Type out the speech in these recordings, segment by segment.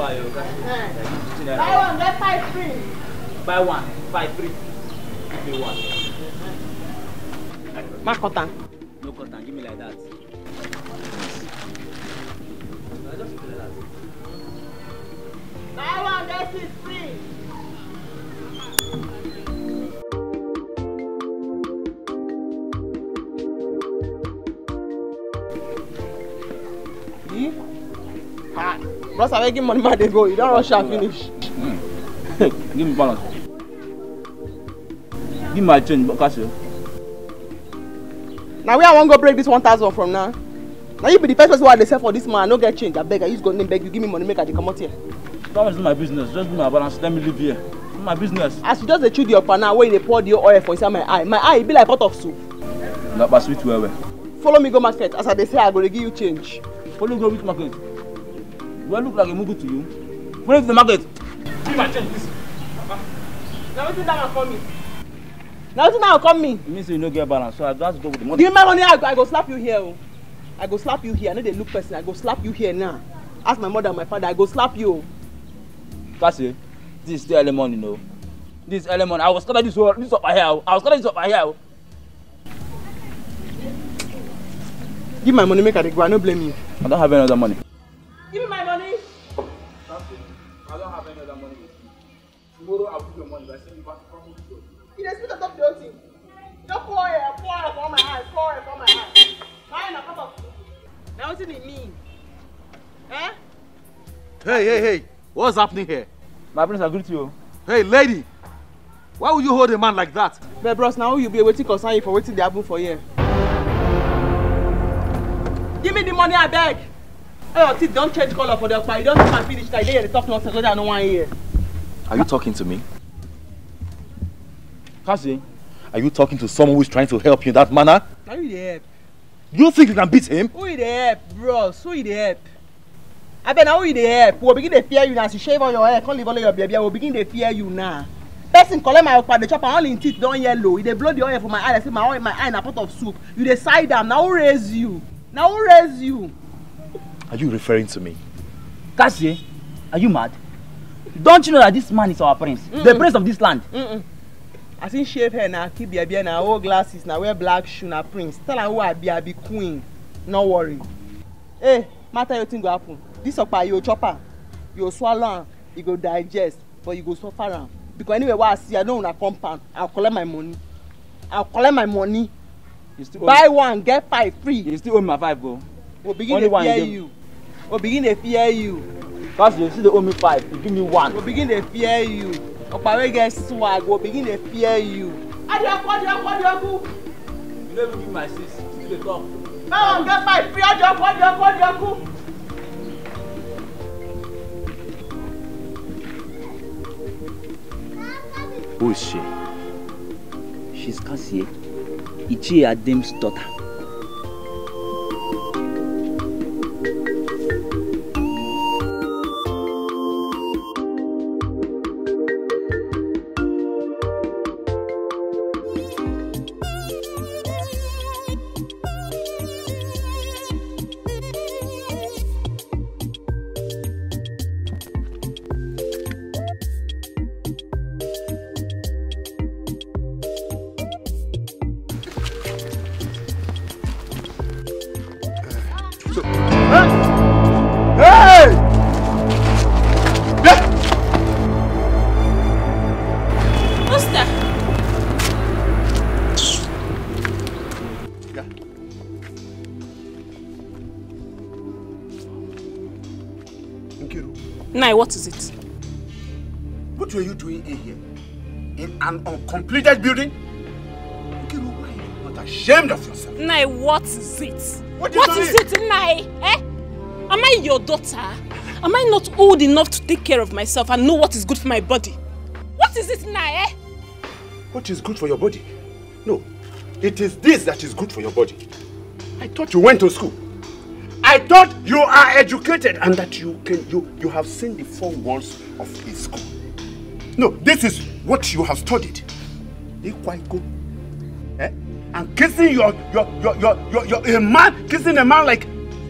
buy you. Buy one, get 5 free. Buy one, 5 free. Give me one. Ma cotton. No cotton, give me like that. Just give me like that. Buy one, get 6 free. Bros, I'm making money, they go. You don't rush and finish. Give me balance. Give me my change, but now where I want to go break this 1,000 from now. Now you be the first person who they sell for this man. I no get change. I beg. I use go name beg you. Give me money, make I come out here. That is my business. Just give me my balance. Let me live here. It's my business. As you just chew the Okpa now, where they pour the oil for inside my eye. My eye be like pot of soup. That but sweet well. Follow me go market. As I they say, I go to give you change. Follow go which market? Do I look like a mugu to you? Follow to the market. Give my change, please. Now what's that one coming? Now what's that one coming? It means you no get balance, so I just go with the money. Give me my money. I go slap you here. I go slap you here. I know they look person. I go slap you here now. Ask my mother and my father. I go slap you. Kasi, this is still early morning, no. This is early morning. I was scared this up here. I was scared this up here. Give my money, make I go. I don't blame you. I don't have any other money. Give me my money. I don't have any other money. Tomorrow I'll give you money. But I say you back from home. You just put the top your thing. Just pour it for my eye. Pour it for my eye. Mine a cup of food. Now what does it mean? Eh? Hey. What's happening here? My friends, I greet you. Hey, lady. Why would you hold a man like that? But bros, now you be waiting concern you for waiting they happen for here. Give me the money, I beg. Hey, your teeth don't change color for the Okpa. You don't come and finish like they talk nonsense so I don't want to hear. Are you talking to me? Kasi, are you talking to someone who is trying to help you in that manner? Now you dey help. You think you can beat him? Who you dey help, bros? Who you dey help? I bet now who you dey help. We'll begin to fear you now. As you shave on your hair, can't leave all your baby. We'll begin to fear you now. Person collect my Okpa, the chopper only in teeth don't yellow. They blow the oil for my eye. I see my eye in a pot of soup. You decide them. Now who raise you? Now who raise you? Are you referring to me? Kasi, are you mad? Don't you know that this man is our prince? The prince of this land? I see shave hair now, keep your beard now, wear glasses now, wear black shoe now, prince. Tell her who I be queen. No worry. Hey, matter you think go happen. This Okpa you chopper, you swallow, you go digest, but you go suffer am. Because anyway, what I see, I don't want to compound. I'll collect my money. Buy one, get 5 free. You still owe me my 5, go. We'll begin to fear you. We'll begin to fear you. Because you still owe me 5, you give me 1. We'll begin to fear you. Okpa will get swag, we'll begin to fear you. You never give me my 6, still dey talk. Buy one, get 5 free. Who is she? She's Kasi, Ichie Adem's daughter. What is it? What were you doing in here? In an uncompleted building? Nkiru, why are you not ashamed of yourself? Nai, what is it? What is it, Nai? Eh? Am I your daughter? Am I not old enough to take care of myself and know what is good for my body? What is it, Nai? Eh? What is good for your body? No, it is this that is good for your body. I thought you went to school. I thought you are educated and that you have seen the 4 walls of a school. No, this is what you have studied. Eh? And kissing a man like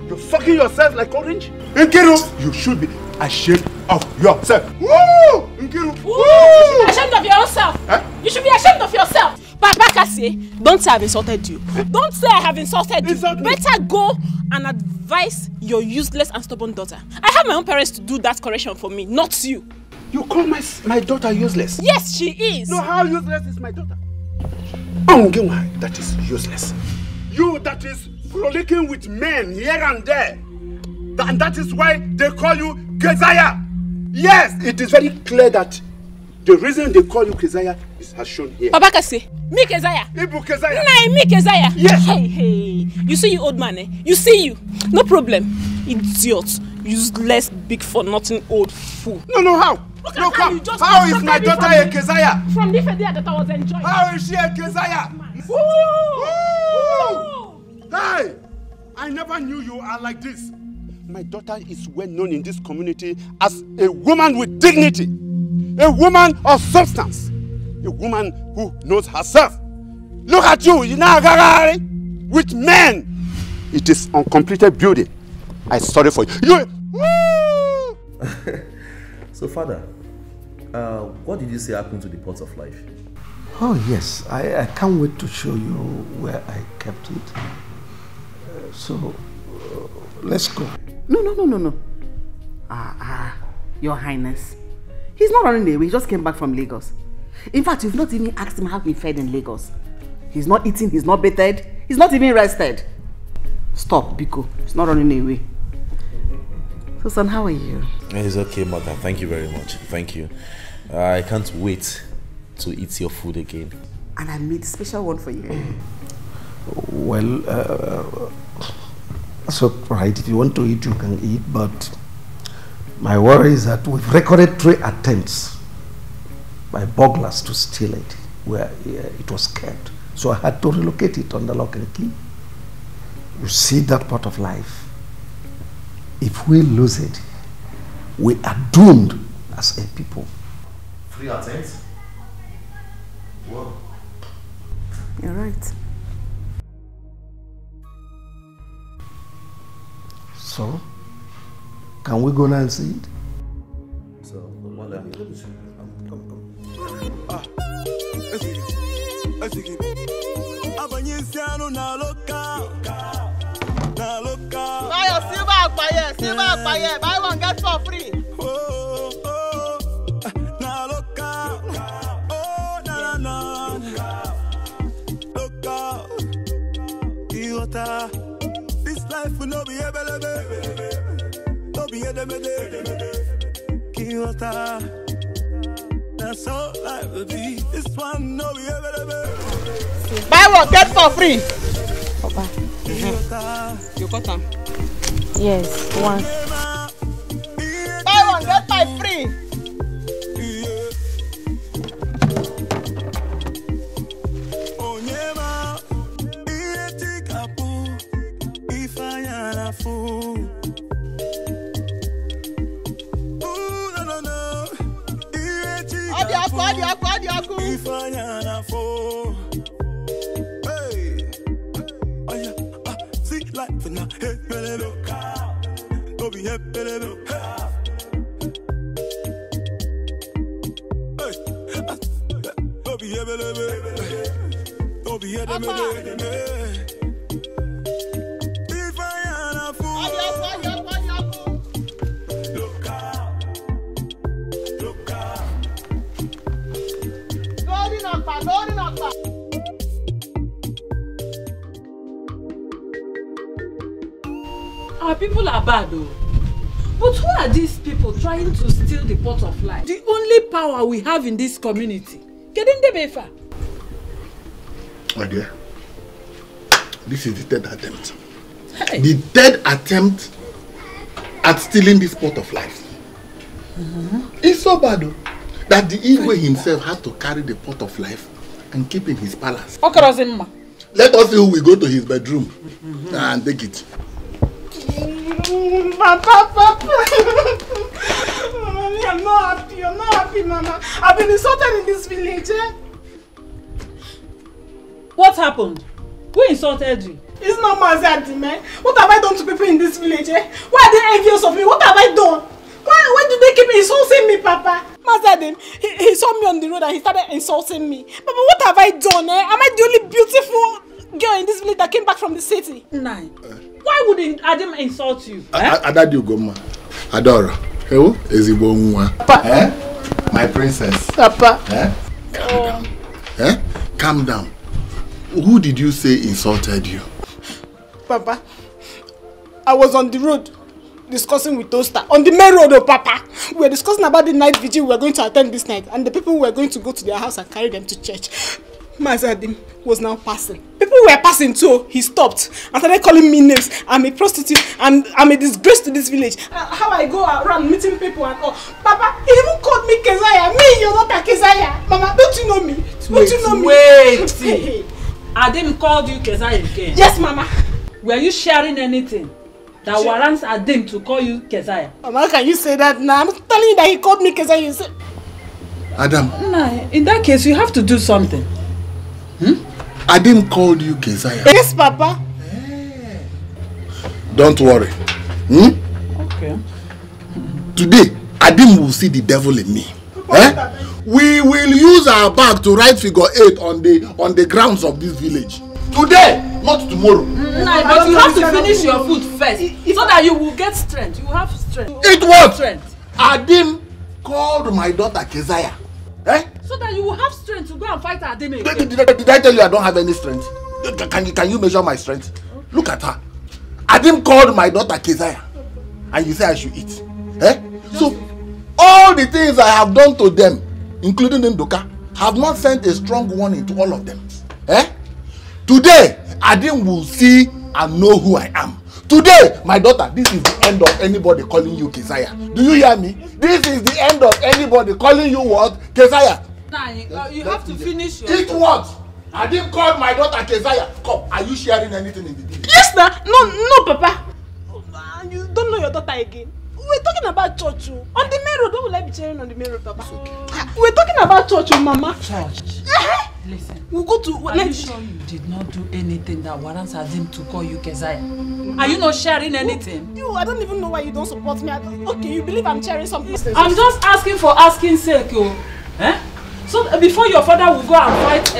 you're sucking yourself like orange. Nkiru, you should be. ashamed of yourself. Woo! Nkiru. Woo! Ashamed of yourself? Huh? You should be ashamed of yourself. Papa Kasi, don't say I've insulted you. Don't say I have insulted you. Better go and advise your useless and stubborn daughter. I have my own parents to do that correction for me, not you. You call my daughter useless? Yes, she is. No, how useless is my daughter? That is useless. You that is frolicking with men here and there. And that is why they call you Keziah. Yes, it is very clear that the reason they call you Keziah is as shown here. Papa Kasi, me Keziah. Ibu Keziah. Nah, me Keziah. Yes. Hey. You see you, old man, eh? You see you. No problem. Idiot. Useless, big for nothing, old fool. No, how? No, come. How is my daughter a Keziah? From the day that I was enjoying. How is she a Keziah? Hey! I never knew you are like this. My daughter is well known in this community as a woman with dignity, a woman of substance, a woman who knows herself. Look at you, with men. It is uncompleted beauty. I'm sorry for you. So, Father, what did you say happened to the pot of life? Oh yes, I can't wait to show you where I kept it. Let's go. No. Your Highness. He's not running away, he just came back from Lagos. In fact, you've not even asked him how he fed in Lagos. He's not eating, he's not bathed, he's not even rested. Stop, Biko. He's not running away. So, son, how are you? It's okay, Mother. Thank you very much. Thank you. I can't wait to eat your food again. And I made a special one for you. Well, so right, if you want to eat, you can eat, but my worry is that we've recorded 3 attempts by burglars to steal it, where it was kept. So I had to relocate it under lock and key. You see that part of life. If we lose it, we are doomed as a people. 3 attempts? Whoa. You're right. So, can we go now and see it? So, Mother, buy one get for free. This life will not be able to be that's all life will be. This one no be able. Buy one get for free. Papa. You got them? Yes, one. Buy one get 5 free. Our people are bad though. But who are these people trying to steal the pot of life? The only power we have in this community. My dear, this is the 3rd attempt. Hey. The 3rd attempt at stealing this pot of life. It's so bad though, that the Igwe himself had to carry the pot of life and keep in his palace. Let us see who will go to his bedroom and take it. Papa. I'm not happy, Mama. I've been insulted in this village, eh? What happened? Who insulted you? It's not Mazi, man. What have I done to people in this village, eh? Why are they envious of me? What have I done? Why do they keep insulting me, Papa? Mazadim, he saw me on the road and he started insulting me. Papa, what have I done? Am I the only beautiful girl in this village that came back from the city? Nine. Why would Adam insult you? Adadi Ugoma. Adora. Who is Ibonwa? Papa. My princess. Papa. Calm down. Calm down. Who did you say insulted you? Papa, I was on the road discussing with Toaster. On the main road, Papa. We were discussing about the night vigil we were going to attend this night, and the people were going to go to their house and carry them to church. Mazadim was now passing. People were passing too. He stopped and started calling me names. I'm a prostitute. I'm a disgrace to this village. How I go around meeting people and all. Papa, he even called me Kezaya. Me, you're not a Kezaya. Mama, don't you know me? Don't you know me? Wait. Adam called you Kezaya again? Yes, Mama. Were you sharing anything that warrants Adam to call you Kezaya? Mama, how can you say that now? I'm telling you that he called me Kezaya. You say... Adam. No, in that case, you have to do something. Adam called you Kezaya. Yes, Papa. Don't worry. Okay. Today, Adam will see the devil in me. We will use our bag to write figure 8 on the grounds of this village. Today, not tomorrow. But you have to finish your food first, so that you will get strength. You have strength. It what? Strength. Adam called my daughter Kezaya. So that you will have strength to go and fight Adam again. Did I tell you I don't have any strength? Can you measure my strength? Look at her. Adam called my daughter Kezaya, and you say I should eat. So all the things I have done to them, including Ndoka, have not sent a strong warning to all of them. Today, Adam will see and know who I am. Today, my daughter, this is the end of anybody calling you Kezaya. Do you hear me? This is the end of anybody calling you what? Kezaya. You have to finish your... Eat what? Adam called my daughter Kezaya. Come, are you sharing anything in the video? Yes, sir. No, Papa. You don't know your daughter again. We're talking about church. On the main road, why will I be sharing on the main road, Papa? Okay. We're talking about church, Mama. Church. Listen. We'll go to... Are you sure you did not do anything that warrants Adam to call you Kezaya? Are you not sharing anything? I don't even know why you don't support me. Okay, you believe I'm sharing something? I'm just asking for asking sake, So before your father will go and fight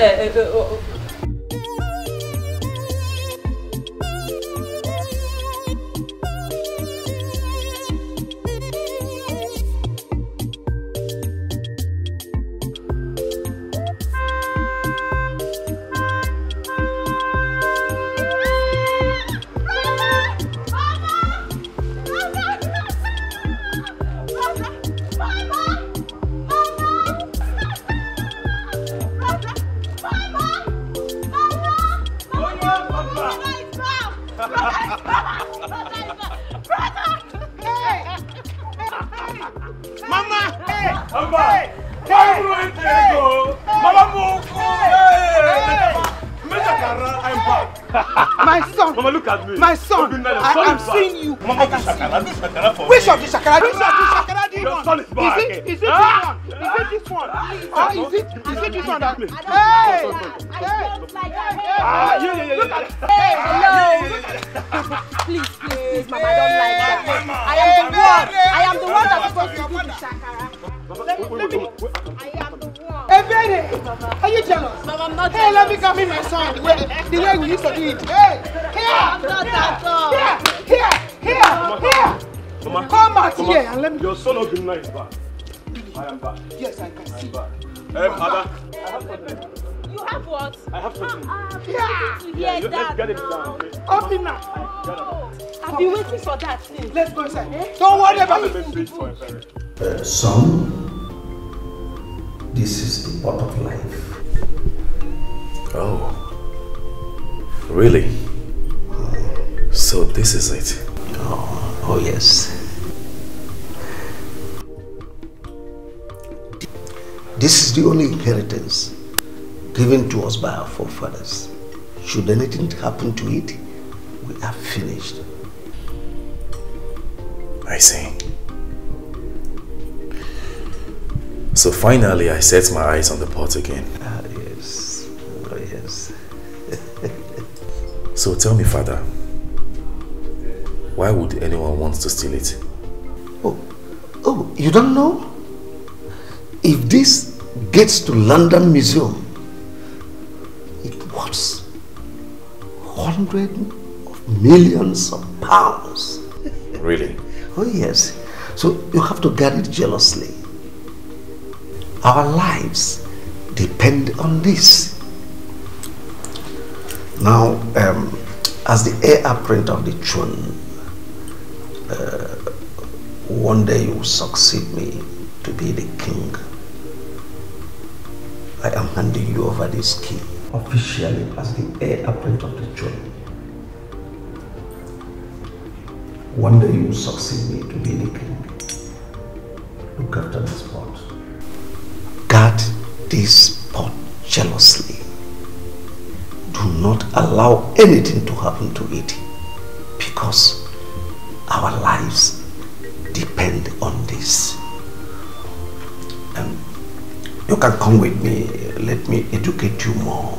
My son! Mama, look at me. My son! I am seeing you. Mama, which of the shakara? Which of the shakara do you want? Is it this one? Is it this one? Is it this one? Hey! Please, Mama, I don't like that. I am the one that's supposed to do the shakara. I am the one. Hey, baby! Are you jealous? Mama, I'm not jealous. Hey, let me come in, my son. The way we used to do it. Hey! Here! I'm not that son. Here! Mama, come back here and let me... Your son of the night is back. I am back. Yes, I can see. Ada, I have something. You have what? I have something. Let's get it down, okay? Open now. I've been waiting for that thing. Let's go inside. Don't worry about it. Son, this is the pot of life. Oh, really? So this is it? Oh yes. This is the only inheritance given to us by our forefathers. Should anything happen to it, we are finished. I see. So finally I set my eyes on the pot again. Ah, yes. Oh, yes. So tell me, Father, why would anyone want to steal it? Oh, You don't know? If this gets to London Museum, it was hundreds of millions of pounds. Really? Oh yes. So you have to guard it jealously. Our lives depend on this. Now, as the heir apparent of the throne, one day you will succeed me to be the king. I am handing you over this key officially as the heir apparent of the throne. One day you will succeed me to be the king. Look after this pot. Guard this pot jealously. Do not allow anything to happen to it, because our lives depend on this. You can come with me. Let me educate you more.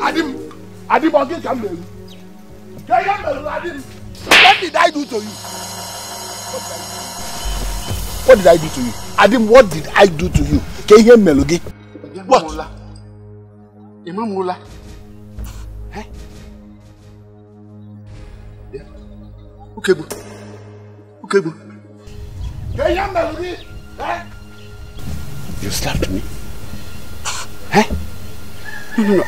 Adim, Adim, what did I do to you? What did I do to you? Adim, what did I do to you? Can you hear Melody? What? Imam Mula. Eh? Yeah. Oguegbu. Oguegbu. Can you hear Melody? Eh? You slapped me? Eh? No,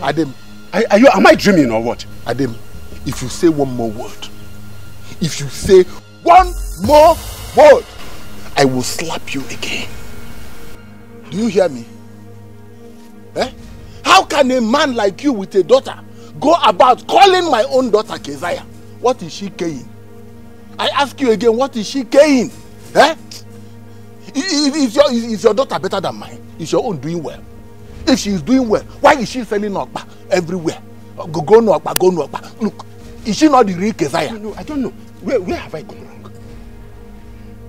Adim, am I dreaming or what? Adim, if you say one more word, I will slap you again. Do you hear me? Eh? How can a man like you with a daughter go about calling my own daughter Keziah? What is she carrying? I ask you again, what is she carrying? Eh? Is your daughter better than mine? Is your own doing well? If she is doing well, why is she selling Okpa everywhere? Go no Okpa. Look, is she not the real Keziah? No, I don't know. Where have I gone wrong?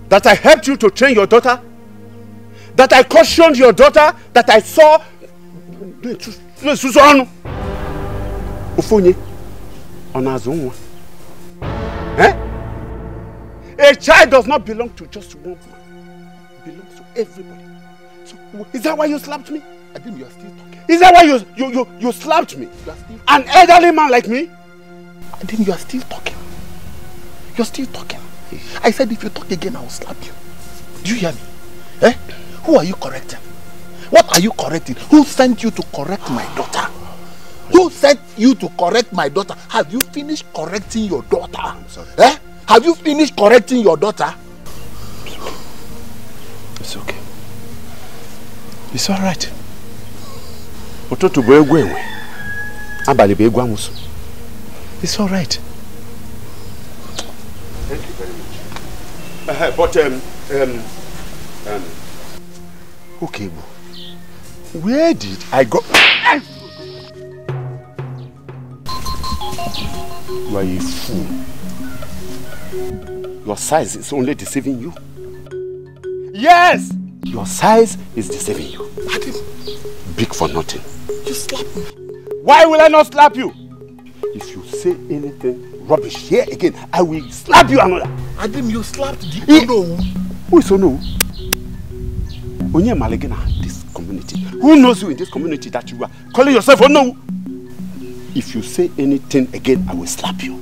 That I helped you to train your daughter? That I cautioned your daughter? That I saw... Ofonye, Onazonwa. Eh? A child does not belong to just one man. It belongs to everybody. So, is that why you slapped me? I think you are still talking. Is that why you slapped me? An elderly man like me? I think you are still talking. You're still talking. I said if you talk again, I will slap you. Do you hear me? Eh? Who are you correcting? What are you correcting? Who sent you to correct my daughter? Who sent you to correct my daughter? Have you finished correcting your daughter? I'm sorry. Eh? Have you finished correcting your daughter? It's okay. It's all right. It's all right. Thank you very much. But Oguegbu, where did I go? You are a fool. Your size is only deceiving you. Yes! Your size is deceiving you. Big for nothing. You slap me. Why will I not slap you? If you say anything rubbish here again, I will slap you another. Adim, you slapped the Ono. Who is Ono? Onye Malegena, this community. Who knows you in this community that you are calling yourself Ono? If you say anything again, I will slap you.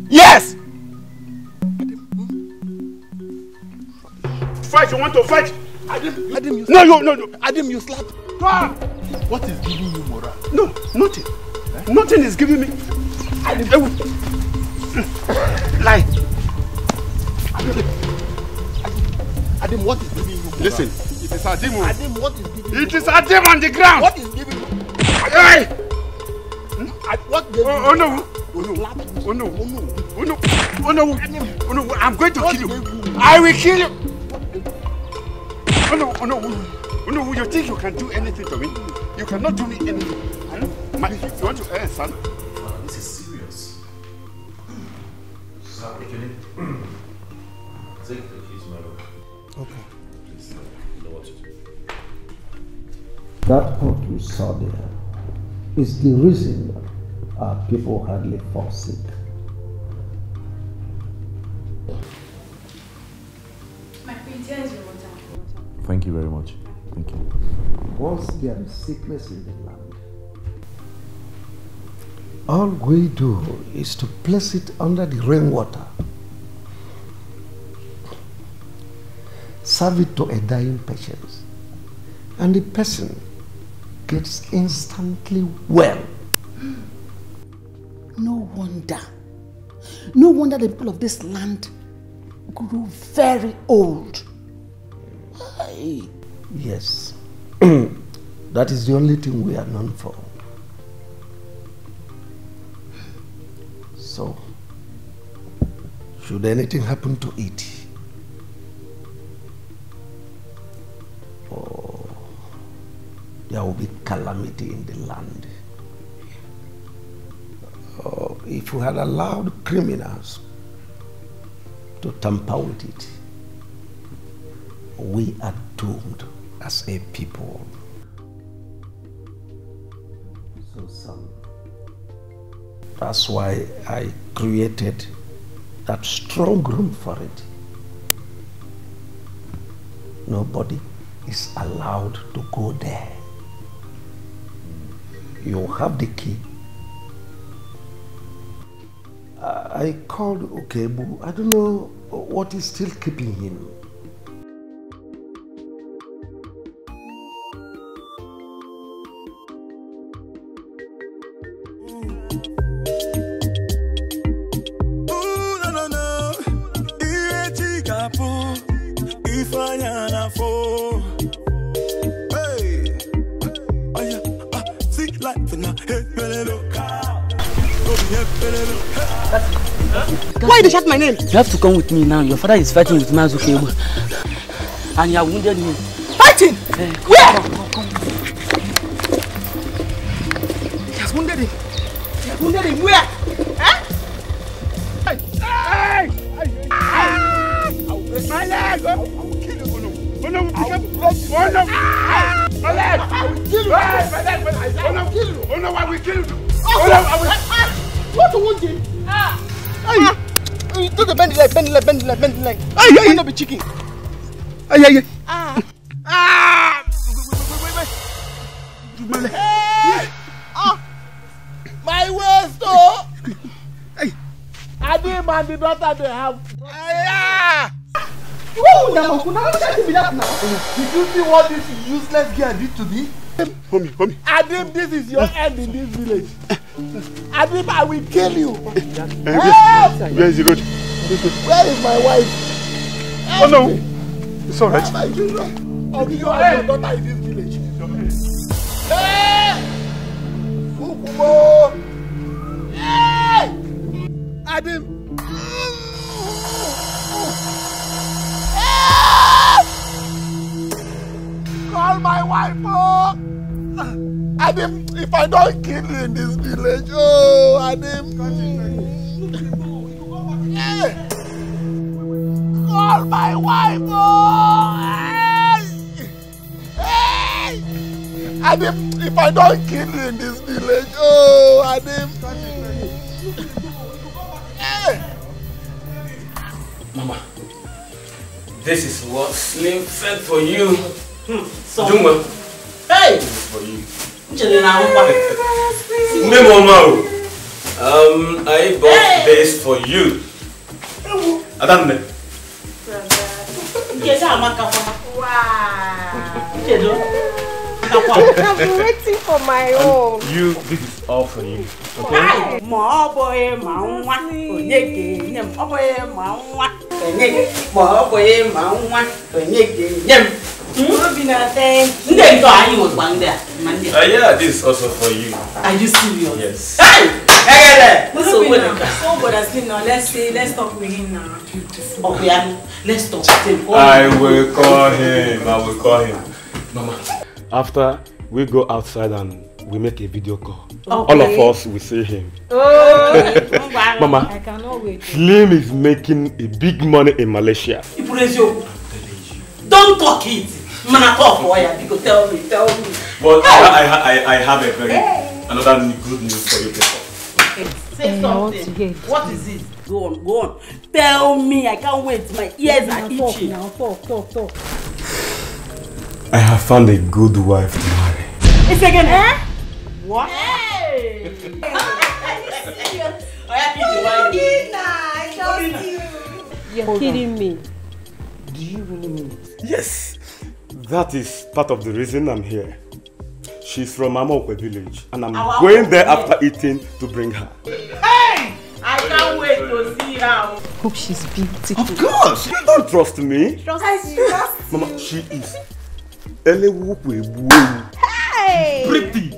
Yes! Fight, you want to fight? Adim, you no. Adim, you slapped. Ah! What is giving you morale? No, nothing. Eh? Nothing is giving me. Lie. Adim, what is giving you morale? Listen, it is Adim. Adim, what is giving you? It is Adim on the ground. What is giving you? Hey! What gave you? Oh no. Oh no, I'm going to kill you. I will kill you. Oh no, you think you can do anything to me? You cannot do me anything. You want to son? This is serious. Take the keys, my lord. Okay. Please, you know what to do. That pot we saw there is the reason our people hardly fall sick. My friend, here is your water. Thank you very much. Thank you. Once there is sickness in the land, all we do is to place it under the rainwater, serve it to a dying patient, and the person gets instantly well. No wonder the people of this land grew very old. Aye. Yes, that is the only thing we are known for. So, should anything happen to it, there will be calamity in the land. If we had allowed criminals to tamper with it, we are doomed as a people. So, son, that's why I created that strong room for it. Nobody is allowed to go there. You have the key. I called Oguegbu. I don't know what is still keeping him. Why they shout my name? You have to come with me now. Your father is fighting with Ozuligbo. And you have wounded him. Fighting? Where? Come. He has wounded him. He has wounded him where? Huh? My leg! I will kill you. Oh no! My leg! I will kill you. I will kill you. Oh no! I will kill you. Oh no! I will. What to wound him? Do the bend the leg. You not be chicken. Wait. My waist, oh! Adanma and the daughter they have. Oh, did you see what this useless girl did to me? Homie. Adim, this is your end in this village. Adim, I will kill you. Where is the road? Where is my wife? Oh no! It's alright. My children. I'll be your daughter in this village. Hey! Fukumo! Hey! Adim! Call my wife, oh! Adim, if I don't kill you in this village, oh, Adim. Hey! Call my wife, oh! Hey! Adim, if I don't kill you in this village, oh, Adim. Hey! Mama, this is what Slim fed for you. So, hey! For you. Mama, I bought this for you. Adanma. I've been waiting for my own. You, this is all for you. Okay? Yeah, this is also for you. Are you serious? Yes. Hey! Let's talk with him now. Okay, let's talk. I will call him. Mama, after we go outside and we make a video call, all of us will see him. Oh, Mama, I cannot wait. Slim is making a big money in Malaysia. Don't talk it. Man, talk for you. Because tell me. But I have a very another good news for you people. Say something. What is it? Go on. Tell me. I can't wait. My ears are itching. Now talk. I have found a good wife to marry. It's again. What? Hey! I trust you. You're kidding me. Do you really mean it? Yes. That is part of the reason I'm here. She's from Okpa village and I'm going there after eating to bring her. Hey! I can't wait to see her. Hope she's beautiful. Of course! You don't trust me? Trust you. Mama, she is Hey! pretty.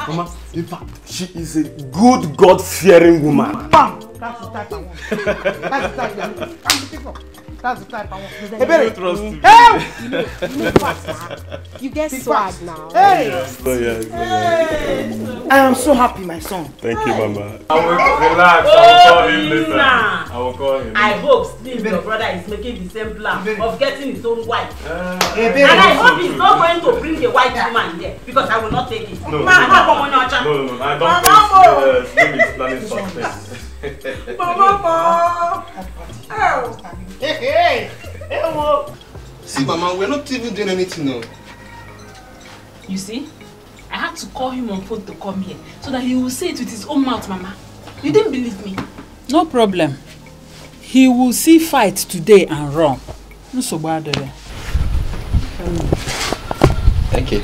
Mama, in fact, she is a good God-fearing woman. Bam! That's the type I want. That's the type I want. Hey, baby. Trust me. Hey! You get swag now. Hey! Yes. I am so happy, my son. Thank you, Mama. I will relax. I will call him later. I will call him. I hope Steve, your brother, is making the same plan of getting his own wife. Hey, and I hope he's not going to bring a white woman here because I will not take it. No, I don't think Slim is planning something. See, Mama, we're not even doing anything now. You see, I had to call him on phone to come here so that he will say it with his own mouth, Mama. You didn't believe me. No problem. He will see fight today and run. No so bad. Okay.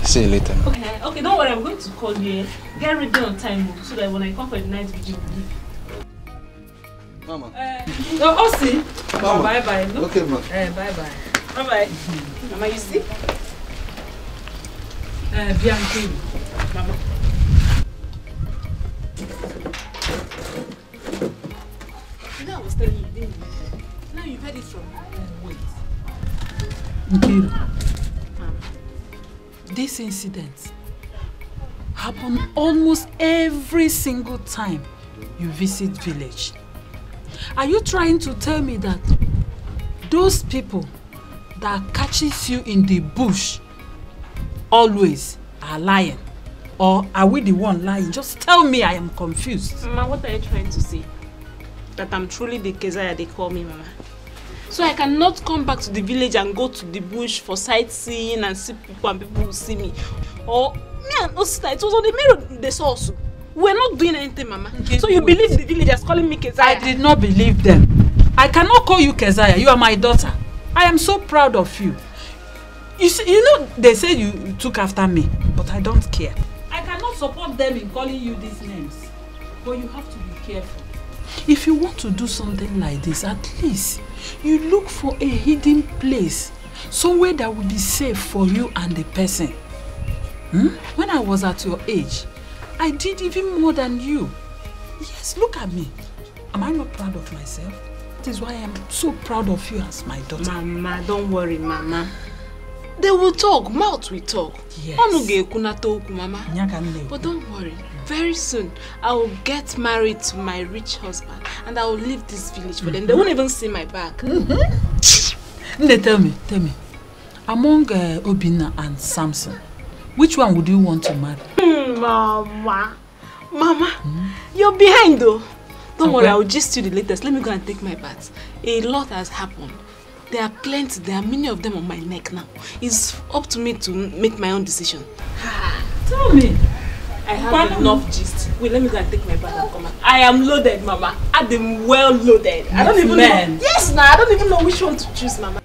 See you later. Okay, don't worry. I'm going to call you. Get ready on time so that when I come for the night video, we'll leave. Mama. See. Mama. Bye. No? Okay, ma. Bye. Mama, you see? Bianchi. Mama. You know I was telling you, didn't you? Now you heard it from me. Wait. Nkiru, this incident happens almost every single time you visit village. Are you trying to tell me that those people that catches you in the bush always are lying? Or are we the one lying? Just tell me, I am confused. Mama, what are you trying to say? That I'm truly the Keziah they call me, Mama. So I cannot come back to the village and go to the bush for sightseeing and see people and people will see me. Or me and Osita, it was on the mirror they saw us. We're not doing anything, Mama. Okay, so you believe the villagers calling me Keziah? I did not believe them. I cannot call you Keziah. You are my daughter. I am so proud of you. You see, you know, they say you took after me, but I don't care. I cannot support them in calling you these names. But you have to be careful. If you want to do something like this, at least you look for a hidden place, somewhere that will be safe for you and the person. When I was at your age, I did even more than you. Yes, look at me. Am I not proud of myself? That is why I am so proud of you as my daughter. Mama, don't worry, Mama. They will talk, mouth will talk. Yes. Mama. But don't worry. Very soon, I will get married to my rich husband and I will leave this village for them. They won't even see my back. Tell me. Among Obina and Samson, which one would you want to marry? Mama, you're behind though. Don't worry, I will just do the latest. Let me go and take my bath. A lot has happened. There are plenty, there are many of them on my neck now. It's up to me to make my own decision. Tell me. I have enough gist. Wait, let me go and take my bath and come out. I am loaded, Mama. I am well loaded. I don't even know. Yes, I don't even know which one to choose, Mama.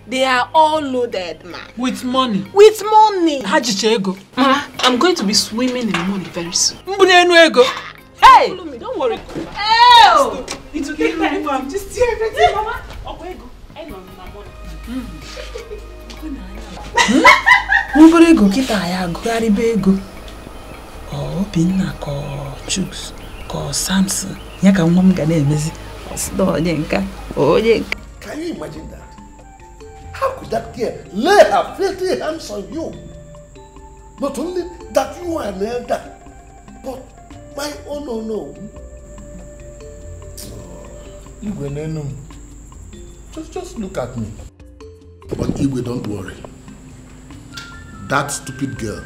They are all loaded, ma. With money? With money. Hajichego. Mama, I'm going to be swimming in money very soon. Hey! Follow me, don't worry. Oh! It will take time, Mom. Just see everything, Mama. Oguegbu. I know my money. Ngorego kita ya garibe ego. Oh, Obinna ko Chuks ko Samson. Yaka mom ga na emezi. Osdo onyenka. Onyenka. Can you imagine that? How could that girl lay her filthy hands on you? Not only that you are an elder, but my own no. Igwe, just look at me. But Igwe, don't worry. That stupid girl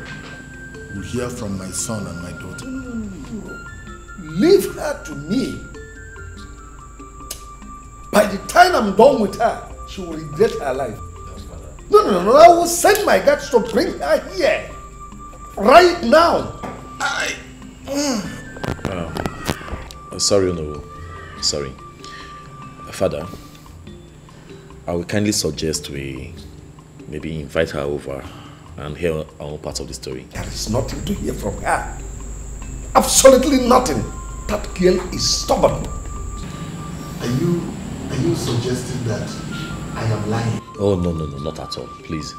will hear from my son and my daughter. No. Leave her to me. By the time I'm done with her, she will regret her life. No. I will send my guards to bring her here. Right now. Sorry, no. Sorry. Father, I will kindly suggest we maybe invite her over and hear our own part of the story. There is nothing to hear from her. Absolutely nothing. That girl is stubborn. Are you suggesting that I am lying? Oh, no, not at all. Please,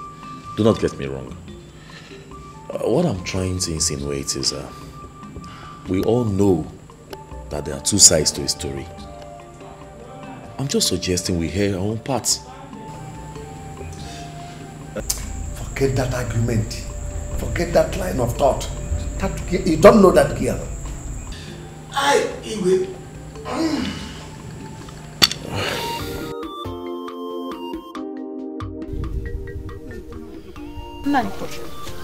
do not get me wrong. What I'm trying to insinuate is we all know that there are two sides to a story. I'm just suggesting we hear our own parts. Forget that argument. Forget that line of thought. You don't know that girl.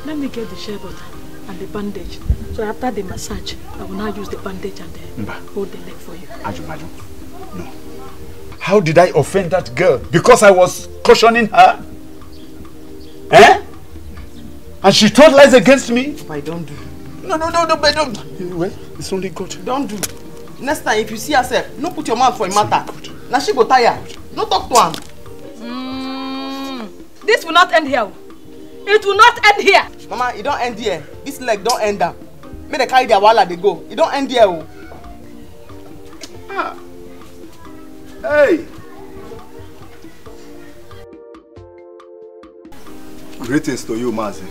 Let me get the shea butter and the bandage. So after the massage, I will now use the bandage and hold the leg for you. Ajumaju, no. How did I offend that girl? Because I was cautioning her? Eh? And she told lies against me? I don't do. No, but don't. Well, it's only God. Don't do. Next time, if you see herself, no put your mouth for a matter. Now she go tired. No talk to her. This will not end here. It will not end here. Mama, it don't end here. This leg don't end up. May they carry their walla, they go. It don't end here. Hey! Greetings to you, Mazi.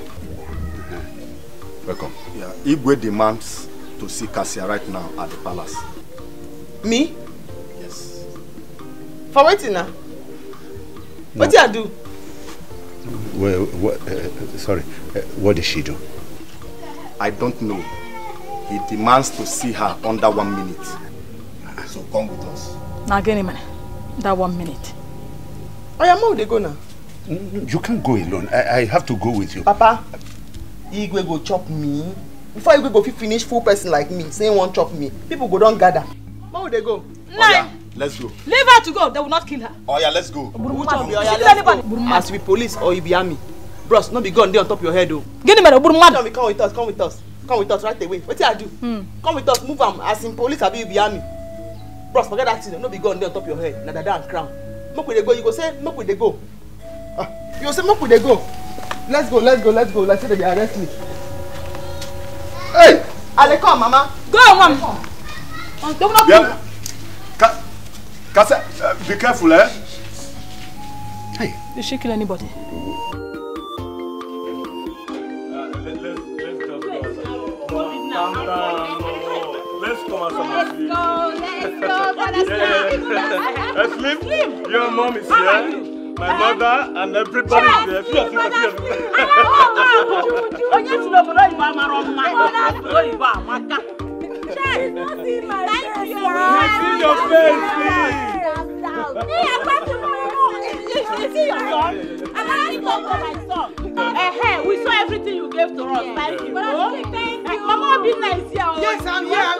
Welcome. Yeah, Igwe demands to see Cassia right now at the palace. Me? Yes. For waiting now? What do you do? Well, sorry, what did she do? I don't know. He demands to see her under 1 minute. So come with us. Now, get him, that 1 minute. I am how they go now. You can't go alone. I have to go with you. Papa, Igwe go chop me. Before Igwe go finish full person like me, saying one chop me, people go don't gather. Where would they go? Nine. Let's go. Leave her to go. They will not kill her. Oh yeah, let's go. Who chop me? Oh yeah, let's go. As you be police or you be army. Bros, not be gun there on top of your head though. Get him, come with us. Come with us right away. What do I do? Come with us, move am. As in police, I be army. Bros, forget that thing. No be gun there on top of your head. Now that and crown. Make we dey go. You go say, make we dey go. You go say, make we dey go. Let's go. Like say they arrest me. Hey! Ale come, mama. Go, mama. Don't not yeah. Be careful, eh? Hey. Did she kill anybody? Let's come outside. Let's sleep. Your mom is here. My mother and everybody is there. Your face, please. We saw everything you gave to us. Thank you. Thank you. Mama, be nice here. Yes, I'm here.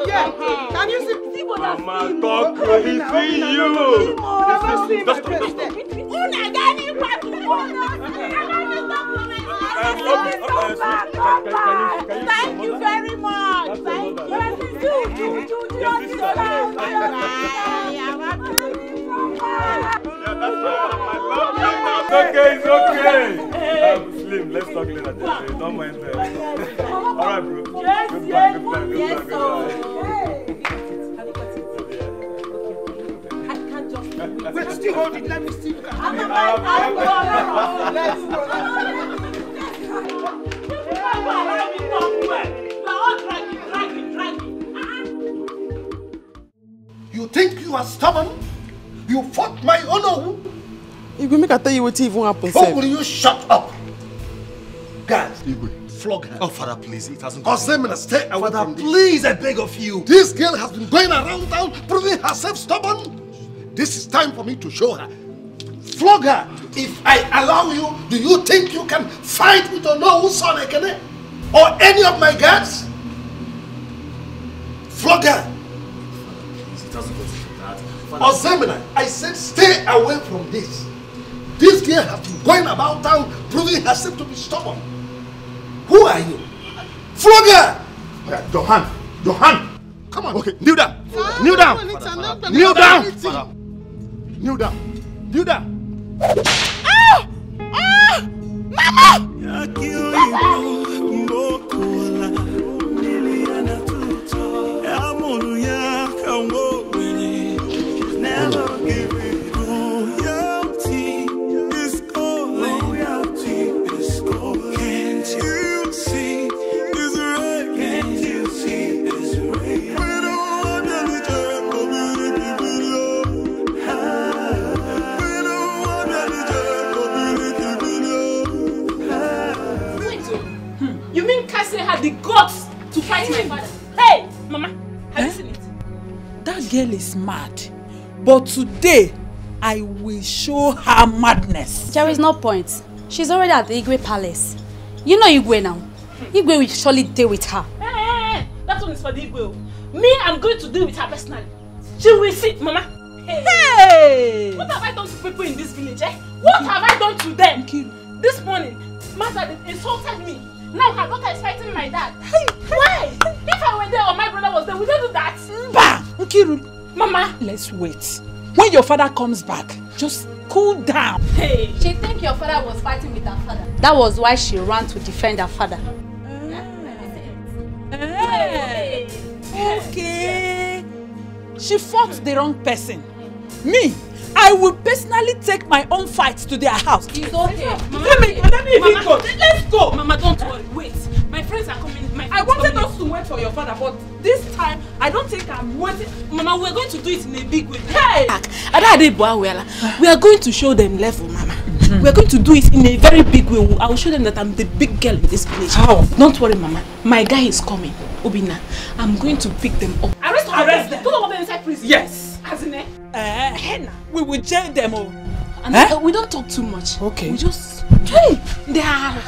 Can you see what I'm saying? Mama, talk. He see you. Thank you very much. Thank you. It's okay. Slim, let's talk later. Don't mind them. Alright, bro. Goodbye. Wait, still hold it. Let me see. Let's go. You think you are stubborn? You fought my honor. You go make I tell you what even happened. How will you shut up? Guys, flog her. Oh, Father, please, it hasn't gone. Osemina, stay away from this. Please, I beg of you. This girl has been going around town proving herself stubborn. This is time for me to show her. Flog her. If I allow you, do you think you can fight with Onowu son Ekene? Or any of my guards? Flog her. It doesn't go to that. Osemina, I said stay away from this. This girl has been going about town proving herself to be stubborn. Who are you? Flog her! Your hand. Your hand. Come on. Okay, kneel down. Kneel down. Kneel down. Kneel down. Kneel down. Ah! Ah! Mama! Had the guts to fight my father. Hey, Mama, have you seen it? That girl is mad. But today, I will show her madness. There is no point. She's already at the Igwe palace. You know Igwe now. Igwe will surely deal with her. Hey, that one is for the Igwe. Me, I'm going to deal with her personally. She will see, Mama. Hey! What have I done to people in this village, eh? What have I done to them? This morning, Mother insulted me. Now her daughter is fighting my dad. Why? If I were there or my brother was there, would they do that? Bah! Nkiru. Mama! Let's wait. When your father comes back, just cool down. Hey! She think your father was fighting with her father. That was why she ran to defend her father. Hey! Okay. She fought the wrong person. Me, I will personally take my own fight to their house. It's okay. Mama, let me even go. Let's go. Mama, don't worry. Wait. My friends are coming. I wanted us to wait for your father, but this time, I don't think I'm waiting. Mama, we're going to do it in a big way. Hey! We are going to show them level, Mama. We are going to do it in a very big way. I will show them that I'm the big girl in this village. How? Don't worry, Mama. My guy is coming. Obina, I'm going to pick them up. Arrest them. Don't them inside prison. Yes. Hasn't we will jail them all. And we don't talk too much. Okay. We just... Hey! They are...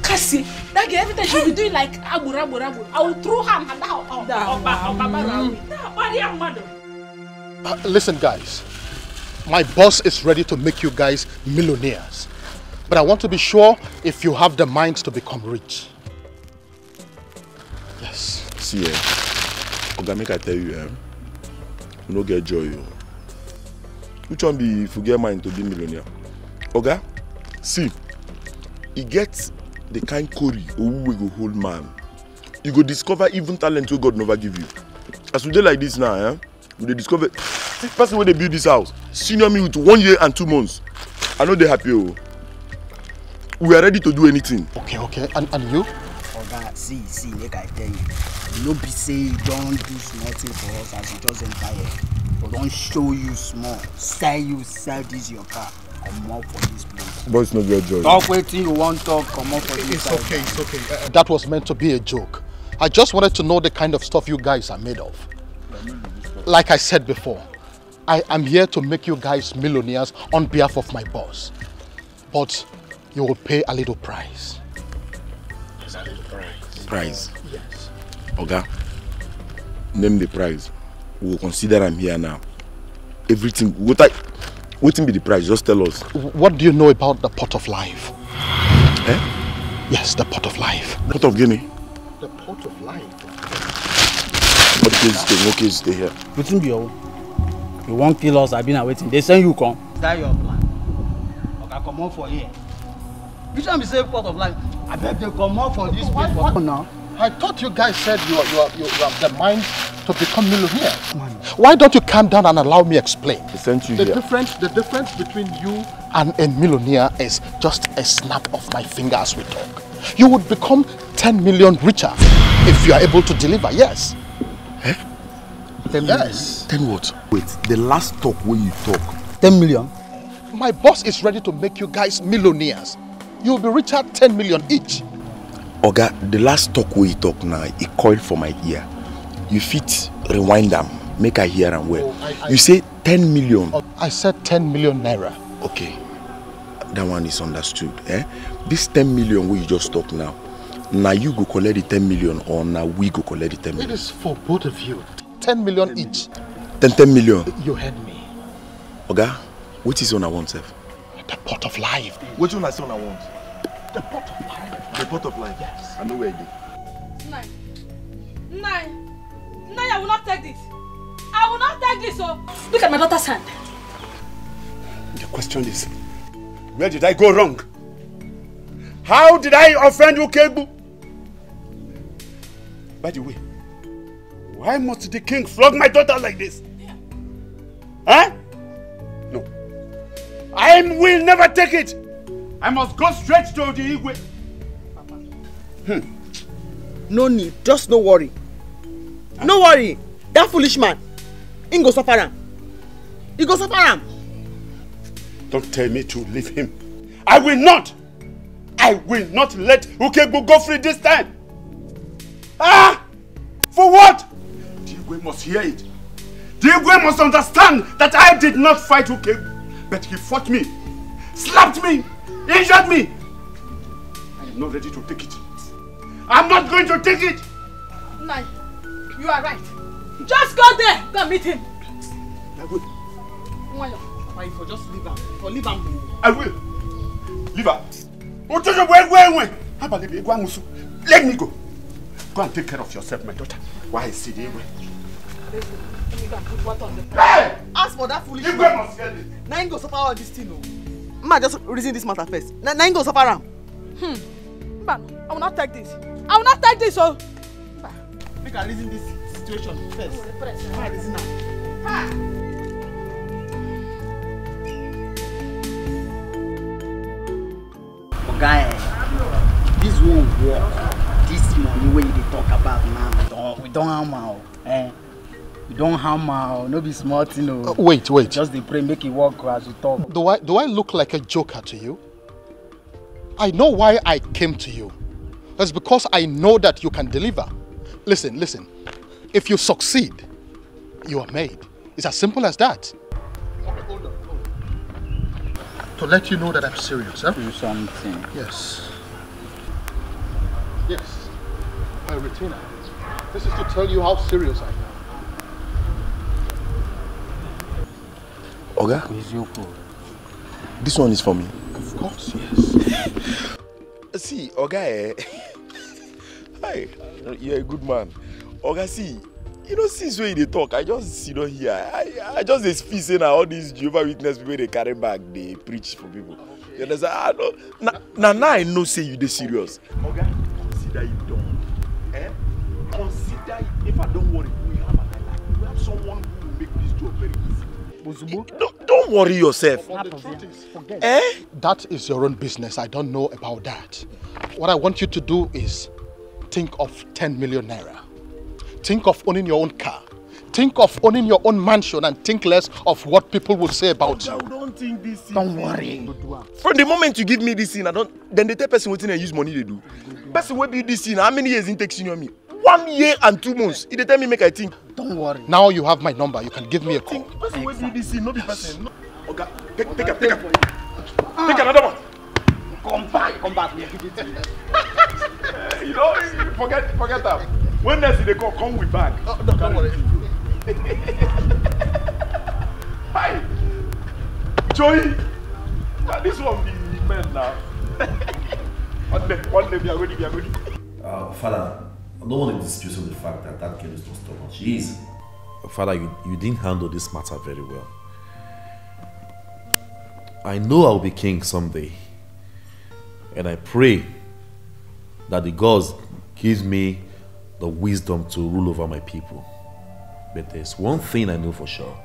Cassie, that girl, every time she'll be doing like abu. I will throw her and listen, guys. My boss is ready to make you guys millionaires. But I want to be sure if you have the mind to become rich. Yes. See, Oga, make I tell you, you no get joy. Which one be if you get mind to be millionaire? Oga, see, he gets the kind curry we go hold man. You go discover even talent God never give you. As we do like this now, we dey discover this person when they build this house, senior me with 1 year and 2 months. I know they happy. We are ready to do anything. Okay. And you? Oga, see, make I tell you. You no be say you don't do nothing for us as you just enter here. But don't show you small. Sell this your car. Come out for this place. But it's not your job. Talk waiting you want talk, come out for this place. It's okay. That was meant to be a joke. I just wanted to know the kind of stuff you guys are made of. Like I said before, I am here to make you guys millionaires on behalf of my boss. But you will pay a little price. A little price? Yes. Oga, name the price. We will consider I'm here now. Everything. What will be the price? Just tell us. What do you know about the pot of life? Eh? Yes, the pot of life. Pot of Guinea? The pot of life. What case stay here? Waiting be all. You won't kill us, I've been waiting. They send you come. Is that your plan? Okay, come on for here. Which one be say pot of life? I bet they come on for this what now? I thought you guys said you have the mind to become millionaires. Why don't you calm down and allow me explain? The difference between you and a millionaire is just a snap of my finger as we talk. You would become 10 million richer if you are able to deliver, yes. Eh? 10 million. Yes. 10 what? Wait, the last talk when you talk. 10 million? My boss is ready to make you guys millionaires. You'll be rich at 10 million each. Oga, the last talk where you talk now, it coiled for my ear. You fit rewind them, make I hear and well. You say 10 million. I said 10 million naira. Okay, that one is understood. This 10 million where you just talk now you go collect the 10 million or now we go collect the 10 million? It is for both of you. 10 million each. 10 million? You heard me. Oga, what is on I want, sir? The pot of life. What one I say on I want? The pot of life. The pot of life? Yes. I know where it is. Nine, I will not take this. I will not take this, oh. Look at my daughter's hand. The question is, where did I go wrong? How did I offend Oguegbu? By the way, why must the king flog my daughter like this? Huh? No. I will never take it. I must go straight to the Igwe. No need, just no worry. No worry. That foolish man, he go suffer him. He go suffer him. Don't tell me to leave him. I will not. I will not let Oguegbu go free this time. Ah! For what? The Igwe must hear it. The Igwe must understand that I did not fight Oguegbu, but he fought me, slapped me, injured me. I am not ready to take it. I'm not going to take it. Nine, you are right. Just go there, go meet him. I will. Papa, if you just leave him, leave him. I will. Leave her. Let me go. Go and take care of yourself, my daughter. Why is he there? Hey! Ask for that foolish man. Now you go suffer all this thing. Ma, just reason this matter first. Now you go suffer him. I will not take this. I will not take this, oh. Make her reason this situation first. Ma, reason now. Guy, this won't work. This money where you talk about now, we don't hammer. We don't hammer. No be smart, you know. Wait. Just the pray make it work as we talk. Do I look like a joker to you? I know why I came to you. That's because I know that you can deliver. Listen. If you succeed, you are made. It's as simple as that. Okay, hold on. To let you know that I'm serious, huh? Do something. Yes. My retainer. This is to tell you how serious I am. Oga, this one is for me. Of course, yes. See, Oga, hi, you're a good man. Oga, see, since when they talk, I just here. I just feel saying all these Jehovah's Witness people they carry back, they preach for people. Okay. You understand? Now I know say you they serious. Oga, consider it done. Consider it. If I don't worry, we have someone who will make this job very easy. Don't worry yourself. That is your own business. I don't know about that. What I want you to do is think of 10 million naira. Think of owning your own car. Think of owning your own mansion and think less of what people will say about you. Don't think this. Don't worry. From the moment you give me this thing, then the third person waiting and use money they do. Person will be this thing. How many years it takes you on me? 1 year and 2 months. It tell me make I think. Don't worry. Now you have my number. You can give me a call. Person will be this thing, not the person. Okay, take another one. Come back. We'll give it to you. Forget that. When next they call, come with bag. Don't worry. Hi, Joey. This one be men now. One day we are ready. Father, I don't want to dispute on the fact that girl is not stubborn. She is. Father, you didn't handle this matter very well. I know I'll be king someday. And I pray that the gods give me the wisdom to rule over my people. But there's one thing I know for sure.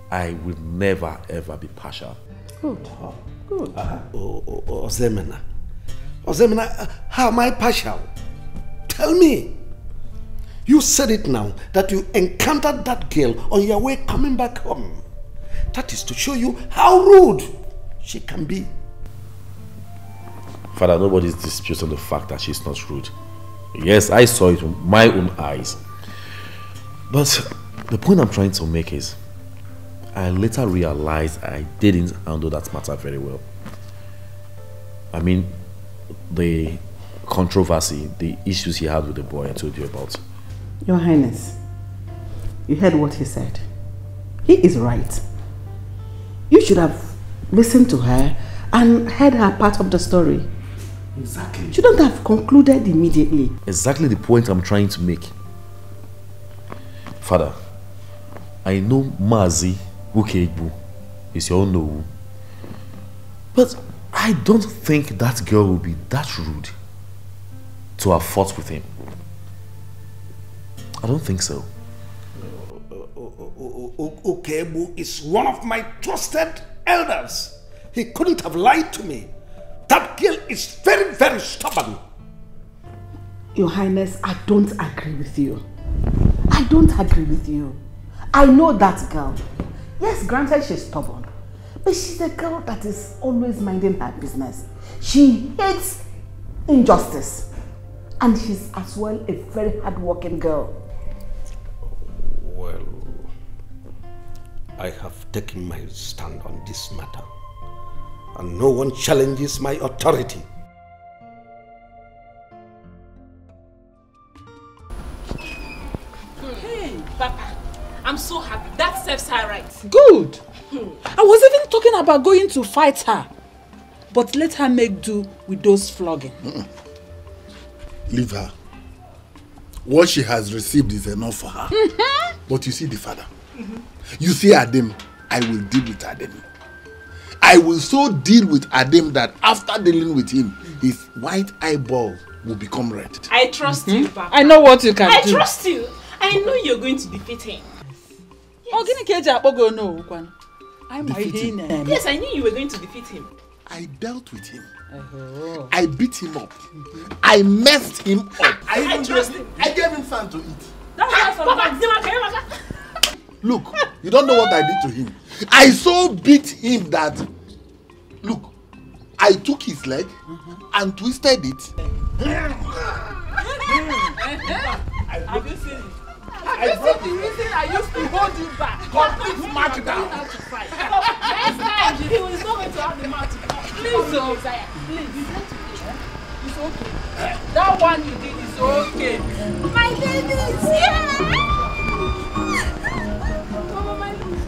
I will never ever be partial. Good. Ozemena, how am I partial? Tell me. You said it now, that you encountered that girl on your way coming back home. That is to show you how rude she can be. Father, nobody is disputing the fact that she's not rude. Yes, I saw it with my own eyes. But the point I'm trying to make is, I later realized I didn't handle that matter very well. I mean, the controversy, the issues he had with the boy I told you about. Your Highness, you heard what he said. He is right. You should have listened to her and heard her part of the story. Exactly. You shouldn't have concluded immediately. Exactly the point I'm trying to make. Father, I know Mercy Oguegbu is your own no. But I don't think that girl will be that rude to have fought with him. I don't think so. Oguegbu is one of my trusted elders. He couldn't have lied to me. That girl is very, very stubborn. Your Highness, I don't agree with you. I don't agree with you. I know that girl. Yes, granted she's stubborn. But she's a girl that is always minding her business. She hates injustice. And she's as well a very hard-working girl. Well, I have taken my stand on this matter. And no one challenges my authority. Hey, Papa, I'm so happy. That serves her right. Good. I was even talking about going to fight her. But let her make do with those flogging. Leave her. What she has received is enough for her. But you see the father. You see Adam, I will deal with Adam. I will so deal with Adam that after dealing with him, his white eyeball will become red. I trust you, Papa. I know what you can do. I trust you. I know you're going to defeat him. Yes, I knew you were going to defeat him. I dealt with him. I beat him up. I messed him up. I trust him. I gave him something to eat. That's Papa. Look, you don't know what I did to him. I so beat him that, look, I took his leg and twisted it. Have you seen it? Have you seen the reason I used to hold you back? Complete smackdown. Next time, he was not going to have the mouth to fight. Please, Isaiah. Please. It's okay. That one you did is okay. My baby is here. Mama, my baby.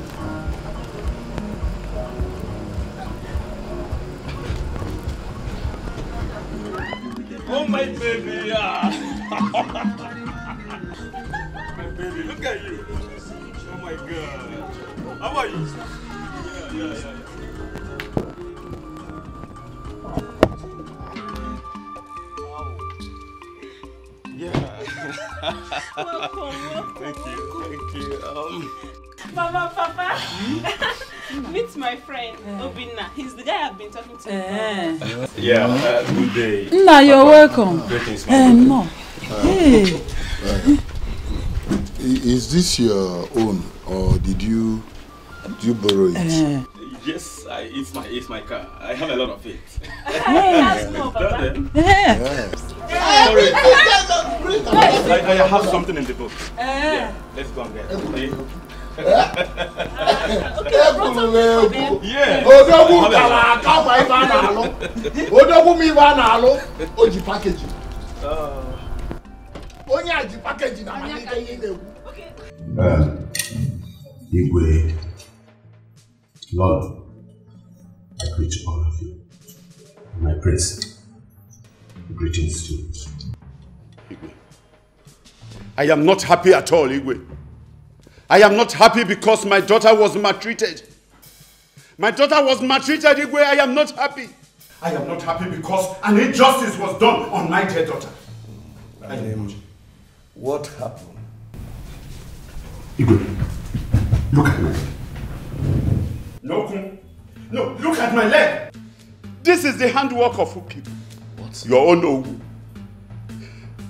Oh, my baby. My baby, look at you. Oh, my God. How are you? Yeah. Welcome. Thank you. Papa. Meet my friend, Obina. He's the guy I've been talking to. Good day. Nah, you're welcome. Greetings, No. Hey. Is this your own, or did you borrow it? Yes, it's my car. I have a lot of it. Sorry. I have something in the book. Yeah, let's go and get it. Igwe, Lord, I greet all of you. My prince, greetings to you. Igwe, I am not happy at all, Igwe. I am not happy because my daughter was maltreated. My daughter was maltreated, Igwe. I am not happy. I am not happy because an injustice was done on my dear daughter. What happened? Igwe, look at my leg. No, look at my leg. This is the handwork of who people. What? Your own Ogu.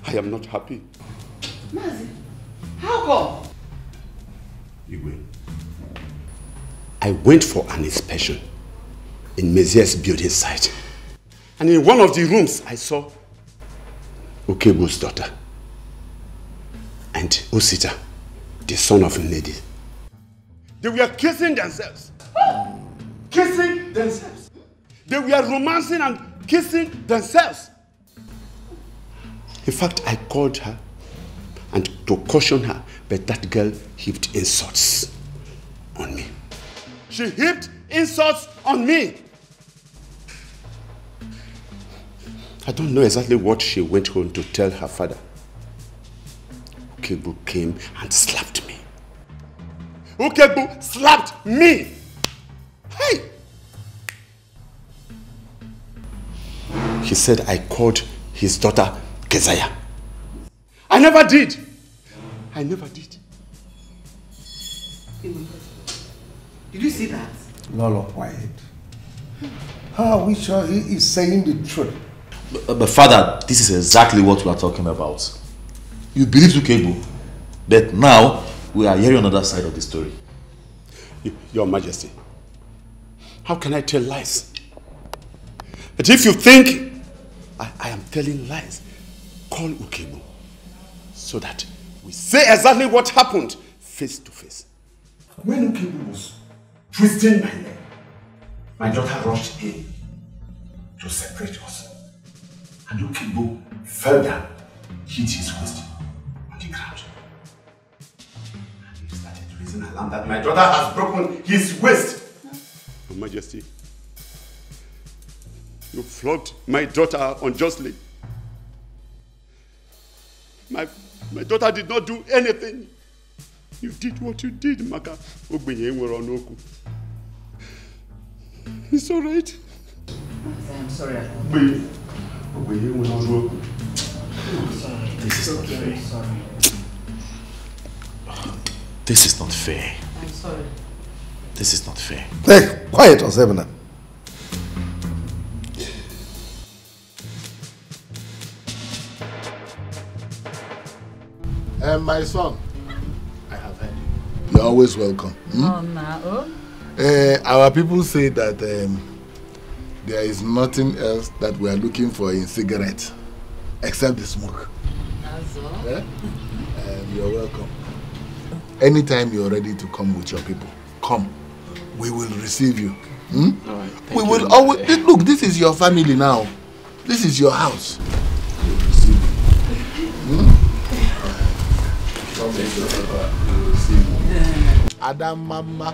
I am not happy. Nazi, how come? Igwe, I went for an inspection in Mezier's building site. And in one of the rooms, I saw Oguegbu's daughter and Osita, the son of Nnedi. They were kissing themselves. Kissing themselves. They were romancing and kissing themselves. In fact, I called her and to caution her, but that girl heaped insults on me. She heaped insults on me. I don't know exactly what she went home to tell her father. Oguegbu came and slapped me. Oguegbu slapped me! Hey! He said I called his daughter Keziah. I never did. I never did. Did you see that? Lolo, quiet. How are we sure he is saying the truth? But father, this is exactly what we are talking about. You believe Oguegbu, but now we are hearing another side of the story. Your Majesty, how can I tell lies? But if you think I am telling lies, call Oguegbu so that we say exactly what happened face to face. When Oguegbu was twisting my leg, my daughter rushed in to separate us. And Oguegbu fell down, hit his waist on the ground. And he started raising alarm that my daughter has broken his waist. Your Majesty, you flogged my daughter unjustly. My daughter did not do anything. You did what you did, Maka. It's all right. I'm sorry. This is not fair. This is not fair. I'm sorry. This is not fair. Hey, quiet, Osebna. My son, I have heard you. You're always welcome. Our people say that there is nothing else that we are looking for in cigarettes except the smoke. That's all. You're welcome. Anytime you're ready to come with your people, come. We will receive you. All right, we will always look. This is your family now. This is your house. We will receive you. Adam Mama,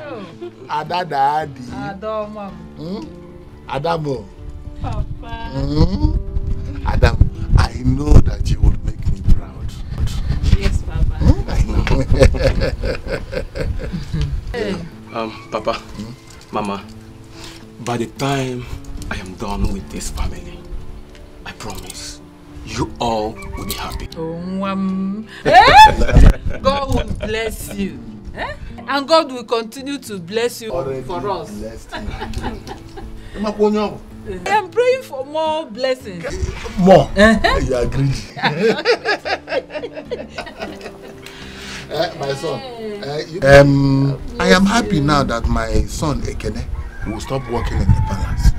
Ada Daddy, Adamo, Papa. Adam, I know that you will make me proud. Yes, Papa. I know. Papa, Mama, by the time I am done with this family, I promise you all will be happy. God will bless you. And God will continue to bless you for us. I am praying for more blessings. More? You agree? My son, I am happy now that my son Ekene will stop working in the palace.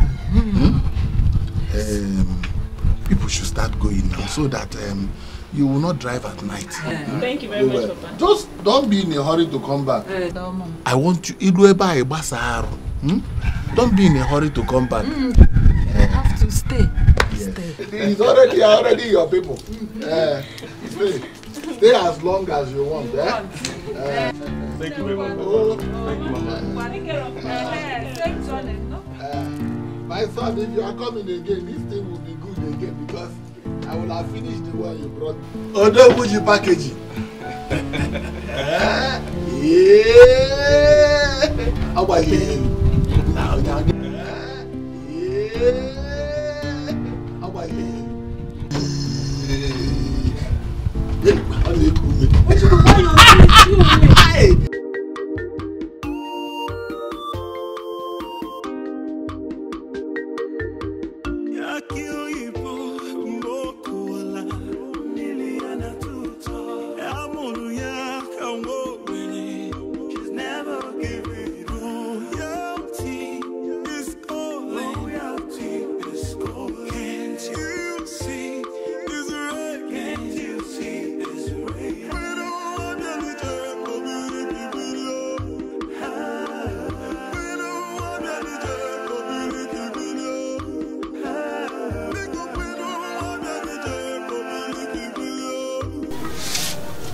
People should start going now so that you will not drive at night. Thank you very much, Papa. Just don't be in a hurry to come back. I want you. Don't be in a hurry to come back. You have to stay. It's already your people. Stay as long as you want. Thank you very much. Thank you, Mama. My son, if you are coming again, this thing will be good again because I will have finished the one you brought. Odo Buji packaging. How about you? How about you?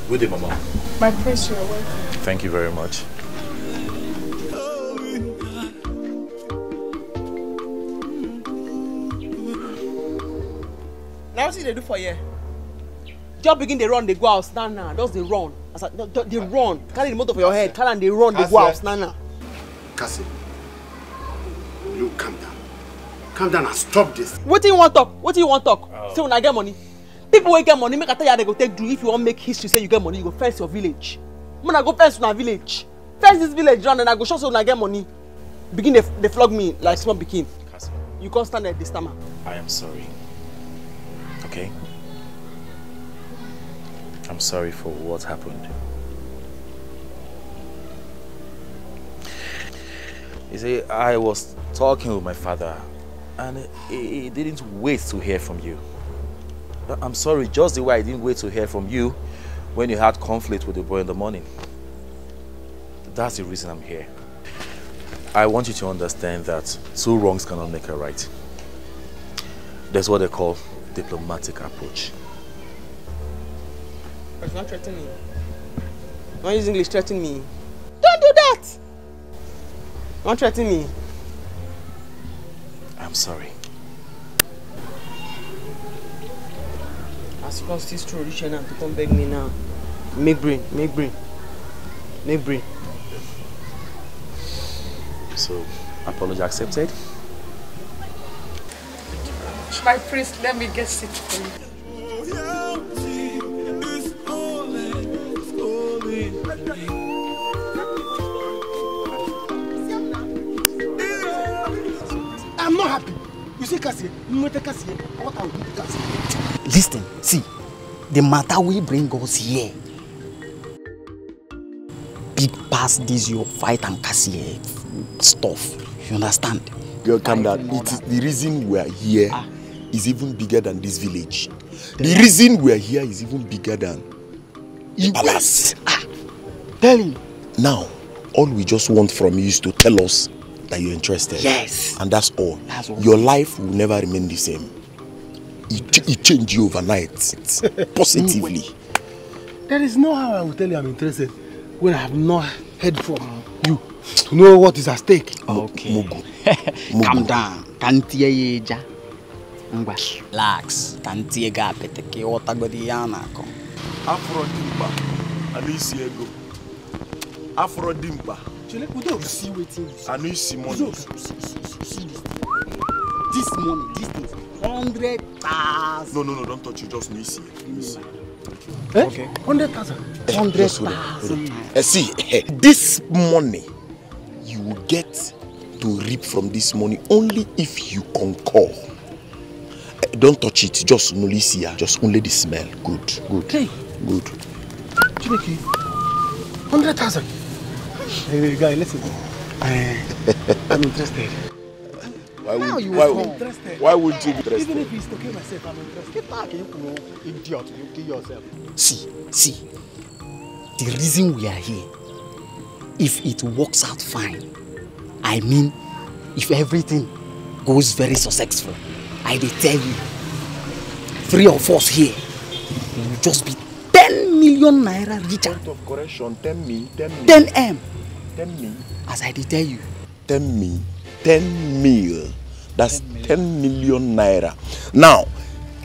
Good day, Mama. My prince, you are welcome. Thank you very much. Now what they do for you? Just begin they run, they go out, now. Just they run. They run. Carry the motor for your head. Carry and they run, they go out, now. Cassie, you calm down. Calm down and stop this. What do you want talk? What do you want talk? Say when I get money. People will get money, make a tell you they go take do. If you want make history, say you get money, you go fence your village. When I go fence my village. Fence this village round and I go show so when I get money. Begin they flog me like small pikin. You can't stand at this time. I am sorry. Okay? I'm sorry for what happened. You see, I was talking with my father and he didn't wait to hear from you. I'm sorry, just the way I didn't wait to hear from you when you had conflict with the boy in the morning. That's the reason I'm here. I want you to understand that two wrongs cannot make a right. That's what they call diplomatic approach. But not threaten me. Don't use English, threaten me. Don't do that! Don't threaten me. I'm sorry. As long as this true rich enough to come beg me now. Make brain, make brain. Make brain. So, apology accepted? My priest, let me get seat for you. I'm not happy. You see, Cassie, what I will do, Cassie. Listen, see, the matter we bring us here. Big pass this your fight and Cassie stuff. You understand? Girl, calm down. It is the reason we are here is even bigger than this village. The reason we are here is even bigger than the palace. Tell him. Now, all we just want from you is to tell us that you're interested. Yes. And that's all. That's all. Your life will never remain the same. It changed you overnight. Positively. There is no how I will tell you I'm interested when I have not heard from you to know what is at stake. Okay. Calm down. Can't hear you, Ja. Relax. Can't hear you, Peteke. What I got the yana. Afro Dimba. Alisi Ego. Afro Dimba. We don't see waiting. I know you see money. This money, this thing, 100,000. No, don't touch it. Just see. Eh? Okay. 100,000. 100,000. See, this money you will get to reap from this money only if you concur. Don't touch it. Just only see. Just only the smell. Good. Hey. Good. Chineke, 100,000. Hey, guy, listen. I'm interested. Why would you be interested? Even if it's to kill myself, I'm interested. Get back, you idiot. You kill yourself. See. The reason we are here, if it works out fine, I mean, if everything goes very successful, I will tell you, 3 of us here, we will just be 10 million naira richer. Point of correction, 10 me. 10M. 10 me. As I did tell you. 10 me. 10 mil. That's 10 million naira. Now,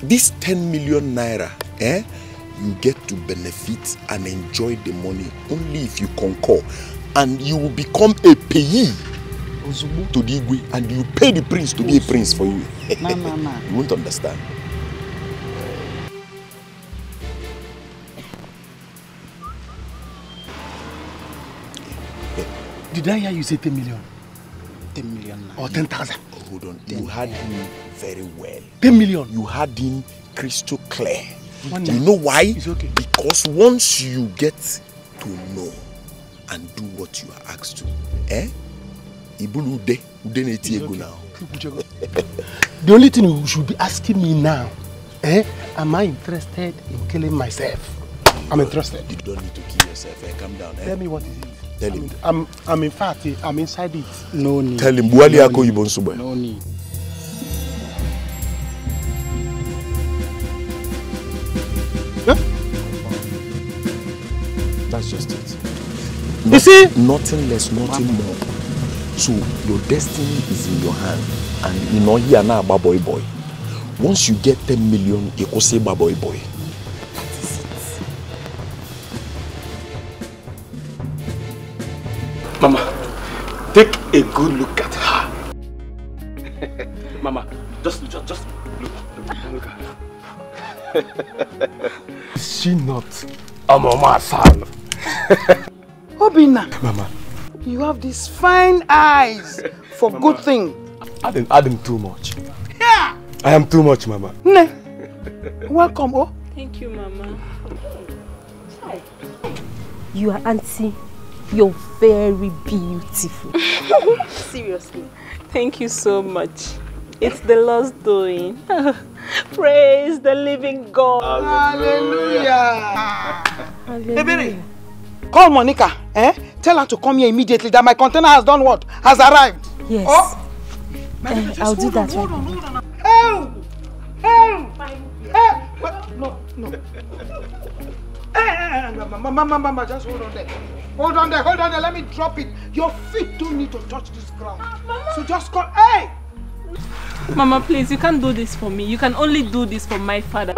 this 10 million naira, you get to benefit and enjoy the money only if you concur. And you will become a payee to the Igwe, and you pay the prince to be a prince for you. No. You won't understand. Did I hear you say 10 million? 10 million. Or 10,000? Hold on. You had him very well. 10 million? You had him crystal clear. You know why? It's okay. Because once you get to know and do what you are asked to, now. The only thing you should be asking me now, am I interested in killing myself? I'm interested. You don't need to kill yourself. Calm down. Tell me what is it? Tell him. I'm in fact, I'm inside it. No need. Tell him. No need. just it. You see? Nothing less, nothing more. So your destiny is in your hand. And you know you are now a boy. Once you get 10 million, you can say boy. That is it. Mama, take a good look at her. Mama, just look at her. Is she not a mama son? Obina. Mama. You have these fine eyes for Mama. Good thing. Add too much. Yeah. I am too much, Mama. Ne. Welcome, oh. Thank you, Mama. You are auntie. You're very beautiful. Seriously. Thank you so much. It's the Lord's doing. Praise the living God. Hallelujah. Hallelujah. Call Monica. Tell her to come here immediately that my container has done what? Has arrived. Yes. Oh? I'll do that. Hold on. No. Mama, just hold on there. Hold on there. Let me drop it. Your feet don't need to touch this ground. So just call. Hey! Mama, please, you can't do this for me. You can only do this for my father.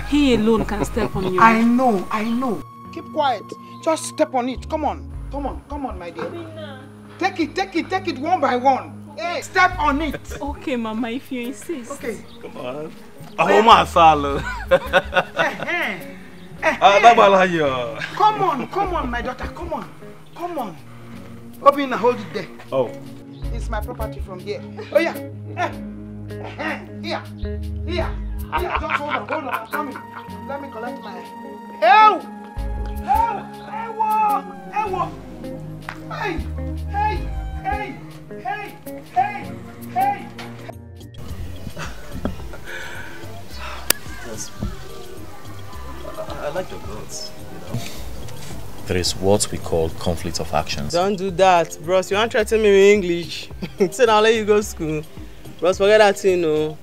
He alone can step on you. I know. Keep quiet. Just step on it. Come on, my dear. Take it one by one. Hey, step on it. Okay, Mama, if you insist. Okay. Come on. Come on, my daughter. Come on. Obina, hold it there. Oh. It's my property from here. Oh yeah. Here. Just hold on. I'm coming. Let me collect my. Ewo. Hey. I like your girls, There is what we call conflict of actions. Don't do that, bros. You want to threaten me with English? Say I'll let you go to school. Bros, forget that thing, no.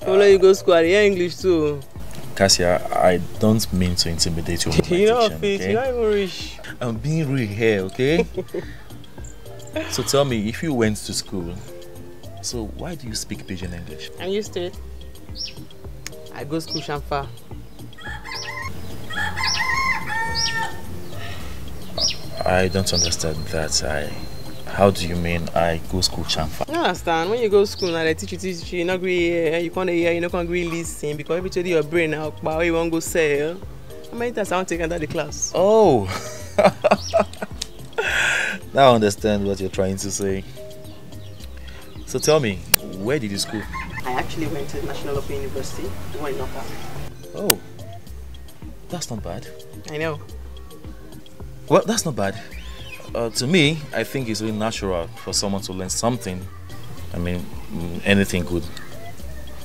I'll let you go to school. I hear English too. Cassia, I don't mean to intimidate you with my You're diction, fit. okay? You're not even rich. I'm being real here, okay? So tell me, if you went to school, so why do you speak pidgin English? I'm used to it. I go to school Shamfa. I don't understand that. How do you mean I go school Chamfa? You understand? When you go to school and they teach you, you not agree, you can't hear, you not agree listen because every time your brain now, Okpa, you want to go sell. How many times I want to take under the class? Oh! Now I understand what you're trying to say. So tell me, where did you school? I actually went to National Open University, the one in Okpa. Oh, that's not bad. I know. Well, that's not bad. To me, I think it's really natural for someone to learn something. I mean, anything good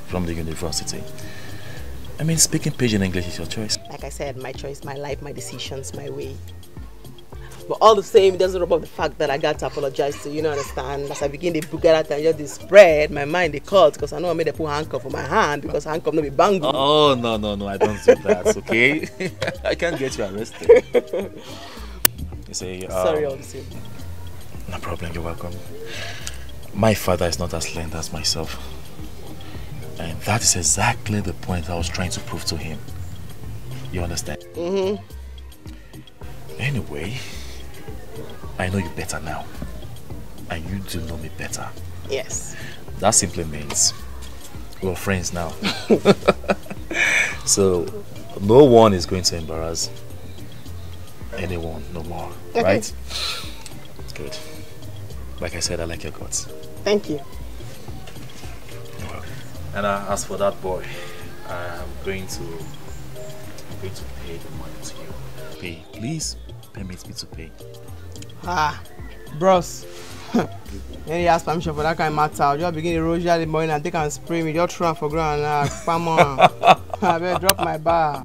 from the university. I mean, speaking pidgin English is your choice. Like I said, my choice, my life, my decisions, my way. But all the same, it doesn't rub off the fact that I got to apologize to you, know, understand? As I begin the book at that time, just the spread, my mind, they cut, because I know I made a put handcuff on my hand, because handcuff no be bangle. Oh, no, I don't do that, okay? I can't get you arrested. You say, sorry, all the same. No problem, you're welcome. My father is not as learned as myself. And that is exactly the point I was trying to prove to him. You understand? Mm-hmm. Anyway, I know you better now. And you do know me better. Yes. That simply means we're friends now. So, no one is going to embarrass anyone no more, right? It's good. Like I said, I like your guts. Thank you. You're welcome. And as for that boy, I'm going to pay the money to you. Pay, please permit me to pay. Bros. When you ask permission for that kind of matter, you begin to roll the morning and take and spray me. Just run for ground now. Come on. I better drop my bar.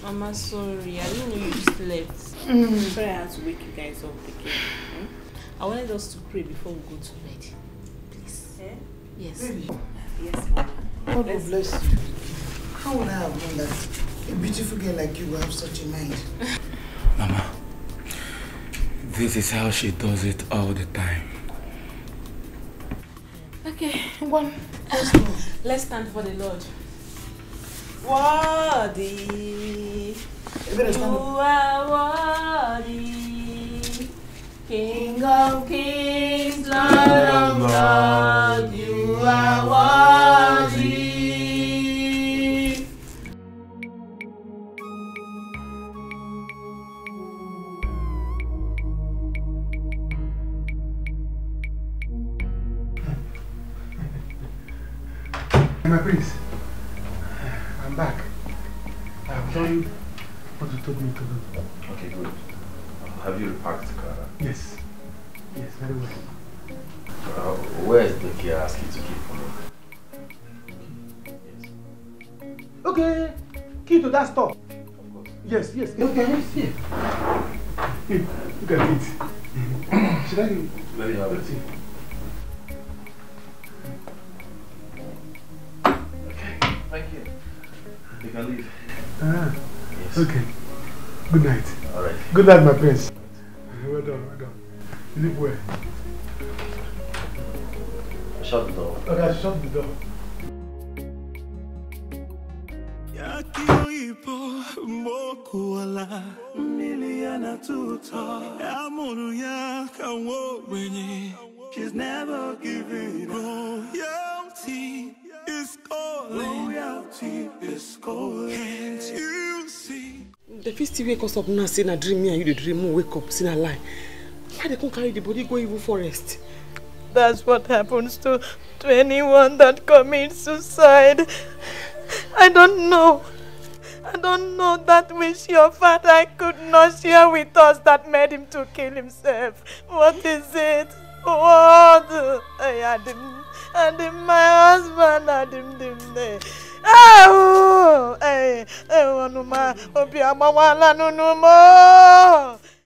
Mama, sorry. I didn't know you slept. Sorry, I had to wake you guys up again. I wanted us to pray before we go to bed. Please. Eh? Yes. Baby. Yes, Mama. God will bless you. How would I have known that a beautiful girl like you will have such a mind? Mama, this is how she does it all the time. Okay, one. Let's stand for the Lord. Worthy, you are worthy, King of kings, Lord of lords, you are worthy. My prince, I'm back. I have done what you told me to do. Okay, good. Have you repacked the car? Yes. Yes, very well. Where is the key I asked you to keep for me? Okay, key to that store. Of course. Yes. Okay, yes, here. Look at it. Should I give it? Let me have it. Thank you. You can leave. Yes. Okay. Good night. All right. Good night, my prince. Well done. Sleep well. Shut the door. Okay, shut the door. She's never giving royalty is calling. Royalty is calling. Can't you see? The first wake us up now, saying a dream me and you the dream, wake up, saying a lie. Why they can't carry the body go evil forest? That's what happens to anyone that commits suicide. I don't know that which your father could not share with us that made him to kill himself. What is it? What? I had him, my husband had him there. Oh, hey, no more.